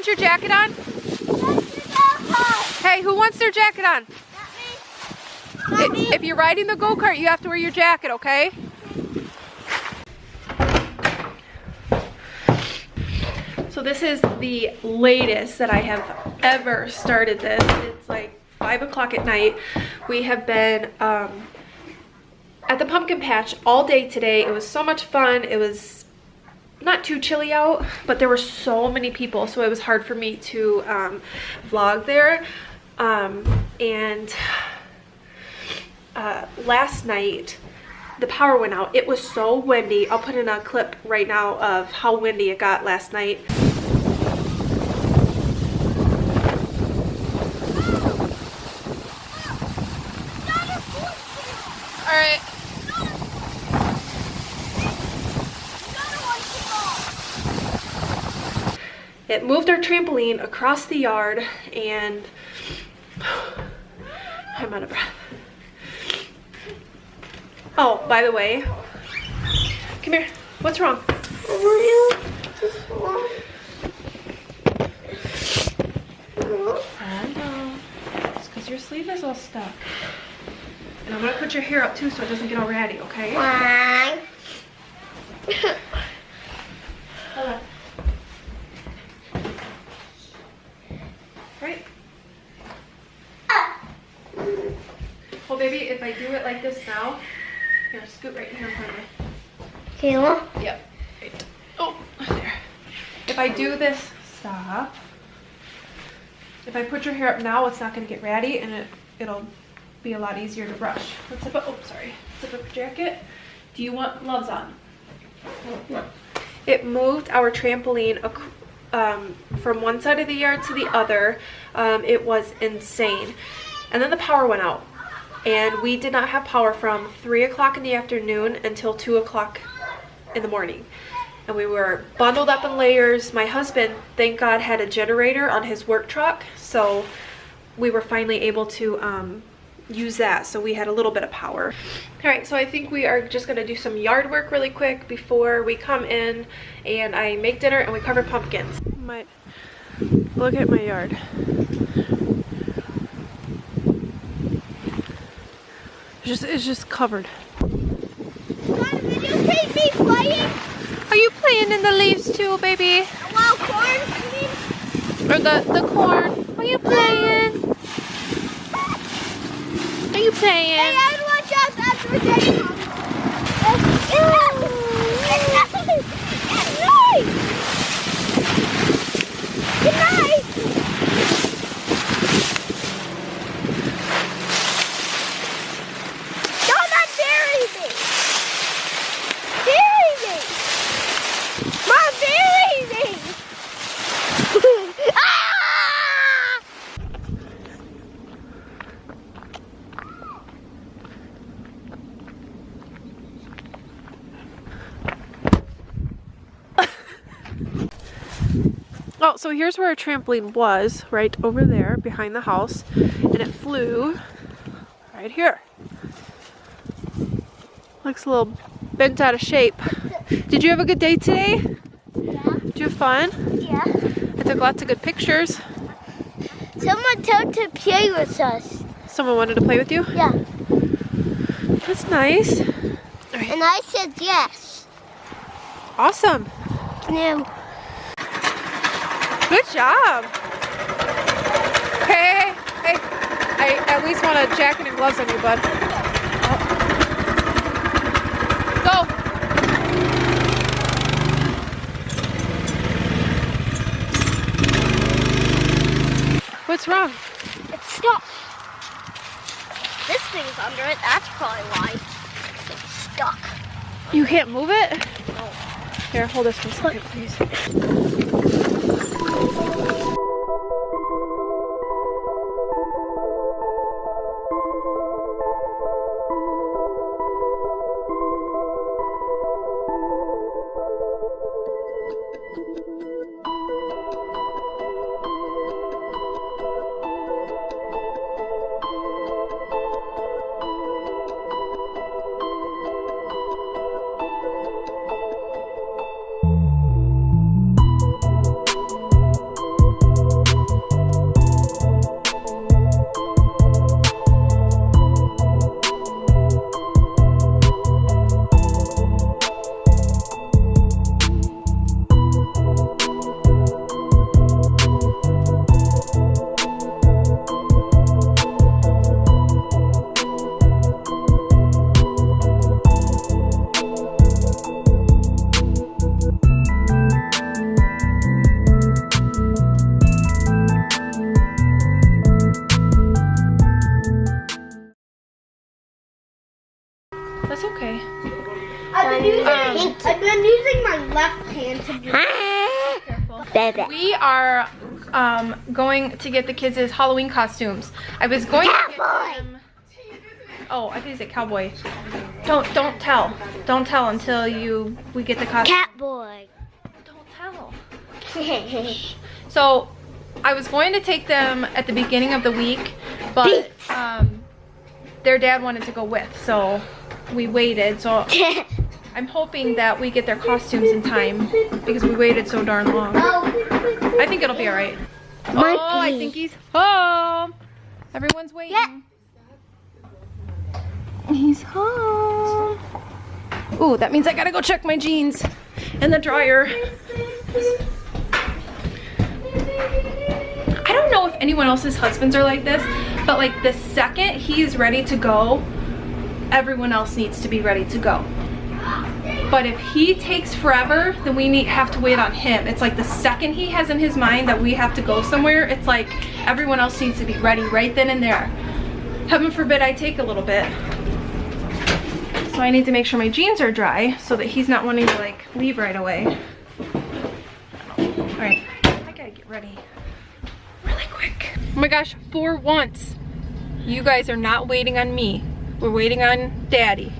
your jacket on? Hey, who wants their jacket on? Not me. If you're riding the go-kart, you have to wear your jacket, okay? So this is the latest that I have ever started this. It's like 5 o'clock at night. We have been at the pumpkin patch all day today. It was so much fun. It was not too chilly out, but there were so many people, so it was hard for me to vlog there. Last night the power went out. It was so windy. I'll put in a clip right now of how windy it got last night. All right. It moved our trampoline across the yard and I'm out of breath. Oh, by the way, come here. What's wrong? I know. It's because your sleeve is all stuck. And I'm going to put your hair up too so it doesn't get all ratty, okay? Hold on. Right? Well, baby, if I do it like this now, here, scoot right here in front of me. Kayla? Yep. Right. Oh, there. If I do this, stop. If I put your hair up now, it's not going to get ratty, and it'll be a lot easier to brush. Let's zip up. Oh, sorry. Zip up your jacket. Do you want gloves on? No. It moved our trampoline from one side of the yard to the other. It was insane. And then the power went out. And we did not have power from 3 o'clock in the afternoon until 2 o'clock in the morning. And we were bundled up in layers. My husband, thank God, had a generator on his work truck. So we were finally able to use that. So we had a little bit of power. All right, so I think we are just gonna do some yard work really quick before we come in and I make dinner and we cover pumpkins. Look at my yard. It's just covered. Mom, did you take me playing? Are you playing in the leaves too, baby? Wild corn? I mean. Or the corn? Are you playing? Are you playing? Hey, I would watch out after the day comes. Good night. Don't not bury me. Bury me. Mom, bury me. Ah! Oh, so here's where our trampoline was, right over there behind the house, and it flew right here. Looks a little bent out of shape. Did you have a good day today? Yeah. Did you have fun? Yeah. I took lots of good pictures. Someone told to play with us. Someone wanted to play with you? Yeah. That's nice. And I said yes. Awesome. No. Good job. Hey, I at least want a jacket and gloves on you, bud. Go. What's wrong? It's stuck. This thing's under it. That's probably why it's stuck. You can't move it? No. Here, hold this for a second, please. left hand to do Careful. We are going to get the kids' Halloween costumes. I was going to get them. Oh, I think it's a cowboy. Don't tell. Don't tell until we get the costume. Catboy. Don't tell. So, I was going to take them at the beginning of the week, but their dad wanted to go with, so we waited. So I'm hoping that we get their costumes in time because we waited so darn long. I think it'll be all right. Oh, I think he's home. Everyone's waiting. Yeah. He's home. Ooh, that means I gotta go check my jeans in the dryer. I don't know if anyone else's husbands are like this, but like the second he is ready to go, everyone else needs to be ready to go. But if he takes forever, then we have to wait on him. It's like the second he has in his mind that we have to go somewhere, it's like everyone else needs to be ready right then and there. Heaven forbid I take a little bit. So I need to make sure my jeans are dry so that he's not wanting to like leave right away. All right, I gotta get ready really quick. Oh my gosh, for once, you guys are not waiting on me. We're waiting on Daddy.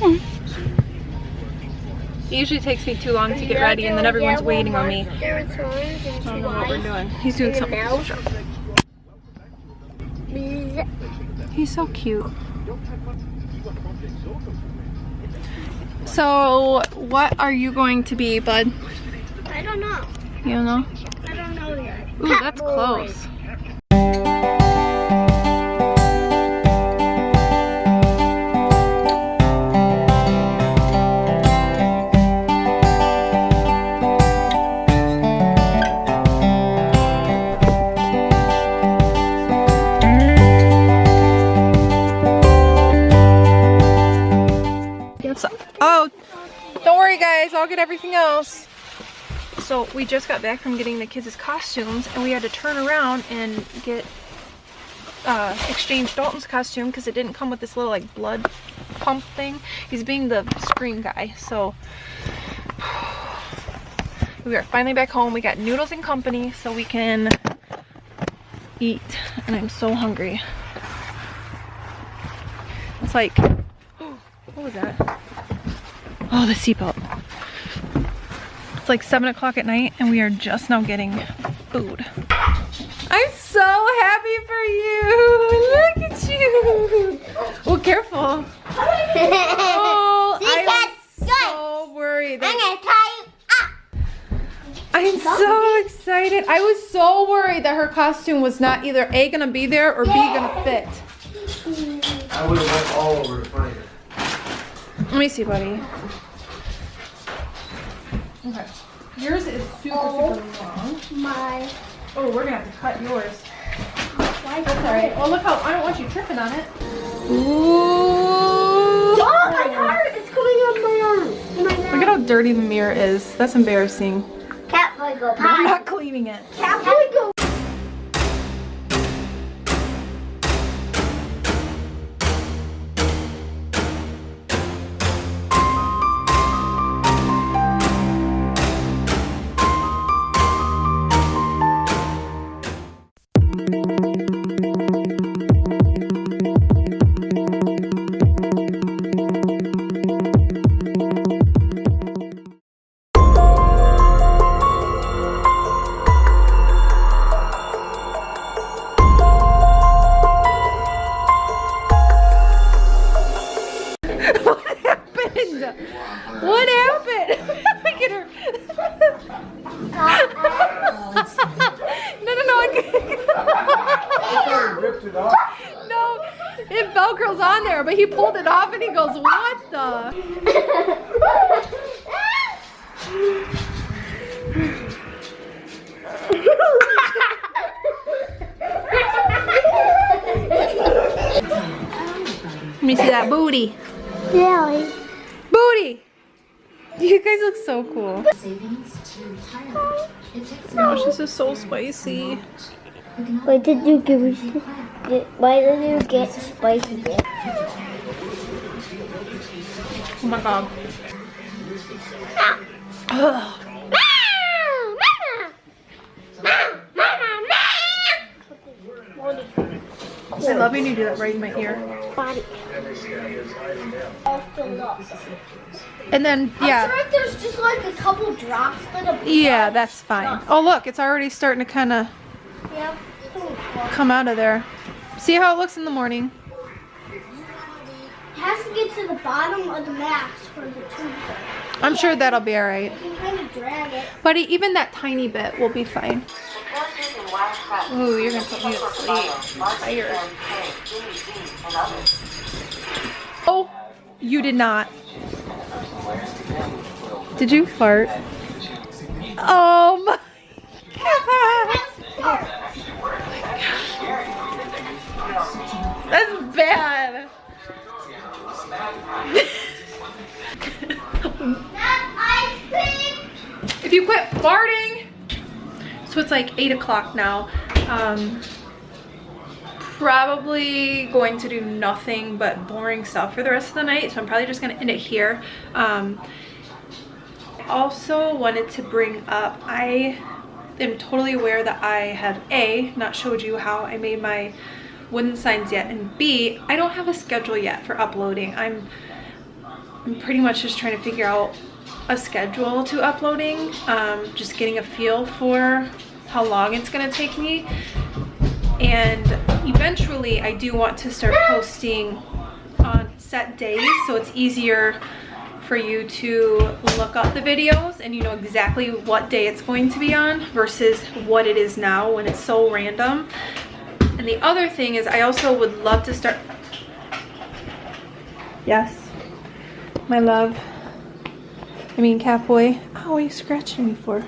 It usually takes me too long to get ready and then everyone's waiting on me. I don't know what we're doing. He's doing something with his truck. He's so cute. So, what are you going to be, bud? I don't know. You don't know? I don't know yet. Ooh, that's close. Oh, don't worry guys, I'll get everything else. So we just got back from getting the kids' costumes and we had to turn around and get exchange Dalton's costume because it didn't come with this little like blood pump thing. He's being the scream guy. So we are finally back home. We got noodles and company so we can eat and I'm so hungry. It's like, what was that? Oh, the seatbelt. It's like 7 o'clock at night and we are just now getting food. I'm so happy for you. Look at you. Oh, careful. Oh, I was so worried. I'm gonna tie you up. I'm so excited. I was so worried that her costume was not either A, gonna be there or B, gonna fit. I would have went all over to find it. Let me see, buddy. Okay. Yours is super long. My. Oh, we're gonna have to cut yours. That's alright. Well, look how, I don't want you tripping on it. Ooh. Oh, my heart is coming on my arm. Look at how dirty the mirror is. That's embarrassing. Catboy go I'm not cleaning it. Catboy go. What happened? Look at her. No, I Ripped it off. no, it Velcro's on there, but he pulled it off and he goes, what the? Let me see that booty. Really? Booty! You guys look so cool. Gosh, this is so spicy. Why did you give? Why did you get spicy? Oh my god. Ugh. I love when you do that right in my ear. Body. All filled up. And then, yeah. I'm sure if there's just like a couple drops gonna be. Yeah, that's fine. Oh look, it's already starting to kind of Yeah. come out of there. See how it looks in the morning? It has to get to the bottom of the mask for the tube. I'm sure that'll be alright. You can kind of drag it. But even that tiny bit will be fine. Ooh, you're gonna put me to sleep. I'm tired. Oh, you did not. Did you fart? Oh my god. That's bad. If you quit farting. So it's like 8 o'clock now. Probably going to do nothing but boring stuff for the rest of the night. So I'm probably just gonna end it here. Also wanted to bring up, I am totally aware that I have A, not showed you how I made my wooden signs yet, and B, I don't have a schedule yet for uploading. I'm pretty much just trying to figure out a schedule to uploading, just getting a feel for how long it's gonna take me. And eventually I do want to start posting on set days so it's easier for you to look up the videos and you know exactly what day it's going to be on versus what it is now when it's so random. And the other thing is I also would love to start... Yes, my love. I mean, cat boy. Oh, what are you scratching me for?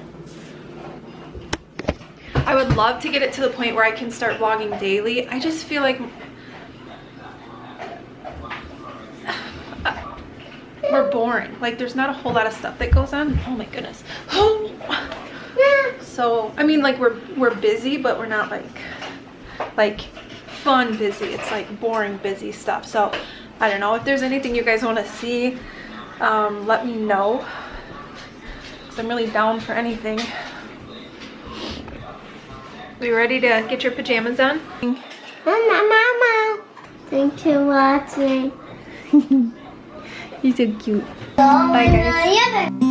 I would love to get it to the point where I can start vlogging daily. I just feel like we're boring. Like there's not a whole lot of stuff that goes on. Oh my goodness. So I mean, like we're busy, but we're not like fun busy. It's like boring busy stuff. So I don't know if there's anything you guys want to see. Let me know, because I'm really down for anything. Are you ready to get your pajamas on? Mama. Thanks for watching. You're so cute. Bye guys.